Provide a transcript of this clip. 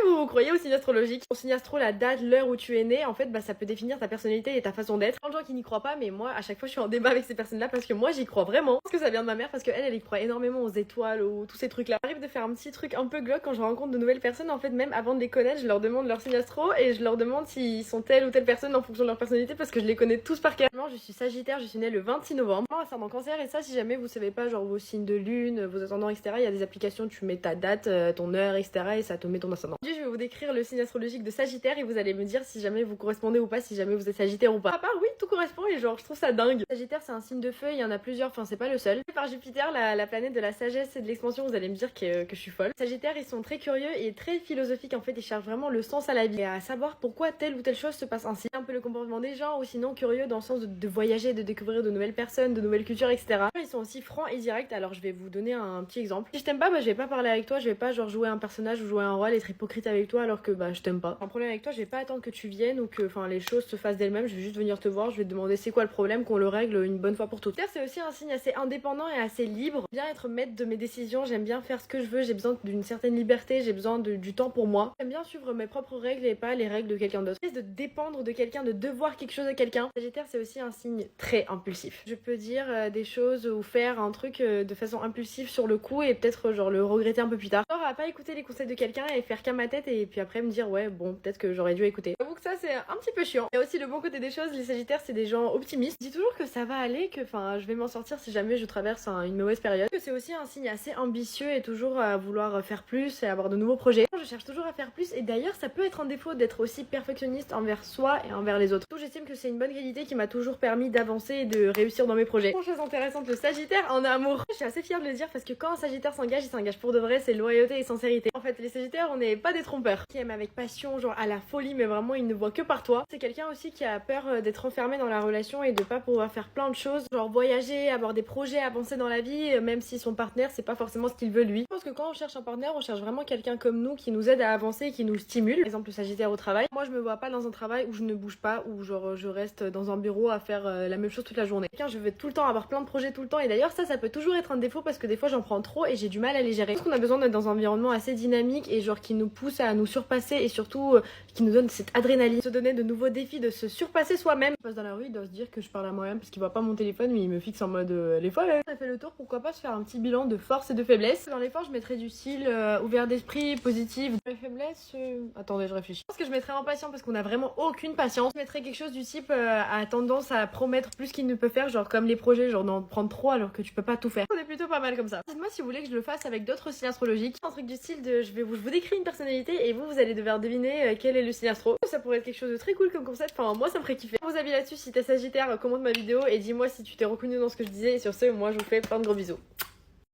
Vous croyez au signe astrologique? Ton signe astro, la date, l'heure où tu es né, en fait, bah, ça peut définir ta personnalité et ta façon d'être. Plein de gens qui n'y croient pas, mais moi, à chaque fois, je suis en débat avec ces personnes-là parce que moi, j'y crois vraiment. Parce que ça vient de ma mère, parce qu'elle, elle y croit énormément aux étoiles, aux tous ces trucs-là. J'arrive de faire un petit truc un peu glauque quand je rencontre de nouvelles personnes. En fait, même avant de les connaître, je leur demande leur signe astro et je leur demande s'ils sont telle ou telle personne en fonction de leur personnalité parce que je les connais tous par cœur. Moi, je suis Sagittaire, je suis née le 26 novembre. Moi, ascendant Cancer, et ça, si jamais vous savez pas, genre vos signes de lune, vos ascendants, etc., il y a des applications, tu mets ta date, ton heure, etc., et ça te met ton ascendant. Je vais vous décrire le signe astrologique de Sagittaire et vous allez me dire si jamais vous correspondez ou pas, si jamais vous êtes Sagittaire ou pas. À part, oui, tout correspond et genre, je trouve ça dingue. Sagittaire, c'est un signe de feu, il y en a plusieurs, enfin, c'est pas le seul. Par Jupiter, la planète de la sagesse et de l'expansion, vous allez me dire que je suis folle. Sagittaire, ils sont très curieux et très philosophiques en fait, ils cherchent vraiment le sens à la vie et à savoir pourquoi telle ou telle chose se passe ainsi. Un peu le comportement des gens ou sinon curieux dans le sens de voyager, de découvrir de nouvelles personnes, de nouvelles cultures, etc. Ils sont aussi francs et directs, alors je vais vous donner un petit exemple. Si je t'aime pas, bah, je vais pas parler avec toi, je vais pas genre jouer un personnage ou jouer un rôle, être hypocrite avec toi alors que bah je t'aime pas. Un problème avec toi, je vais pas attendre que tu viennes ou que les choses se fassent d'elles-mêmes, je vais juste venir te voir, je vais te demander c'est quoi le problème, qu'on le règle une bonne fois pour toutes. C'est aussi un signe assez indépendant et assez libre. J'aime bien être maître de mes décisions, j'aime bien faire ce que je veux, j'ai besoin d'une certaine liberté, j'ai besoin du temps pour moi. J'aime bien suivre mes propres règles et pas les règles de quelqu'un d'autre. De dépendre de quelqu'un, de devoir quelque chose à quelqu'un. Sagittaire, c'est aussi un signe très impulsif. Je peux dire des choses ou faire un truc de façon impulsive sur le coup et peut-être genre le regretter un peu plus tard. Genre à pas écouter les conseils de quelqu'un et faire qu'à ma tête et puis après me dire ouais bon peut-être que j'aurais dû écouter. J'avoue que ça c'est un petit peu chiant. Il y a aussi le bon côté des choses, les Sagittaires c'est des gens optimistes. Je dis toujours que ça va aller, que je vais m'en sortir si jamais je traverse une mauvaise période. Que c'est aussi un signe assez ambitieux et toujours à vouloir faire plus et avoir de nouveaux projets. Je cherche toujours à faire plus et d'ailleurs ça peut être un défaut d'être aussi perfectionniste envers soi et envers les autres. J'estime que c'est une bonne qualité qui m'a toujours permis d'avancer et de réussir dans mes projets. Une chose intéressante, le Sagittaire en amour. Je suis assez fière de le dire parce que quand un Sagittaire s'engage, il s'engage pour de vrai, c'est loyauté et sincérité. En fait, les Sagittaires, on n'est pas des trompeurs. Qui aiment avec passion, genre à la folie, mais vraiment ils ne voient que par toi. C'est quelqu'un aussi qui a peur d'être enfermé dans la relation et de pas pouvoir faire plein de choses, genre voyager, avoir des projets, avancer dans la vie, même si son partenaire c'est pas forcément ce qu'il veut lui. Je pense que quand on cherche un partenaire, on cherche vraiment quelqu'un comme nous qui nous aide à avancer et qui nous stimule. Par exemple, le Sagittaire au travail. Moi, je me vois pas dans un travail où je ne bouge pas, où genre je reste dans un bureau à faire la même chose toute la journée. Je vais tout le temps avoir plein de projets tout le temps et d'ailleurs ça peut toujours être un défaut parce que des fois j'en prends trop et j'ai du mal à les gérer. Je pense qu'on a besoin d'être dans un environnement assez dynamique et genre qui nous pousse à nous surpasser et surtout qui nous donne cette adrénaline, se donner de nouveaux défis, de se surpasser soi-même. Je passe dans la rue, il doit se dire que je parle à moi-même parce qu'il voit pas mon téléphone mais il me fixe en mode les fois là. On a fait le tour, pourquoi pas se faire un petit bilan de force et de faiblesse. Dans l'effort je mettrais du style ouvert d'esprit, positif. Les faiblesses, attendez je réfléchis. Je pense que je mettrais impatient parce qu'on a vraiment aucune patience. Je mettrais quelque chose du type à tendance à promettre plus qu'il ne peut faire, genre comme les projets, genre d'en prendre trop alors que tu peux pas tout faire. On est plutôt pas mal comme ça. Dites-moi si vous voulez que je le fasse avec d'autres signes astrologiques. Un truc du style de je vous décris une personnalité et vous allez devoir deviner quel est le signe astro. Ça pourrait être quelque chose de très cool comme concept, enfin moi ça me ferait kiffer. Vos avis là-dessus, si t'es Sagittaire, commente ma vidéo et dis-moi si tu t'es reconnu dans ce que je disais et sur ce, moi je vous fais plein de gros bisous.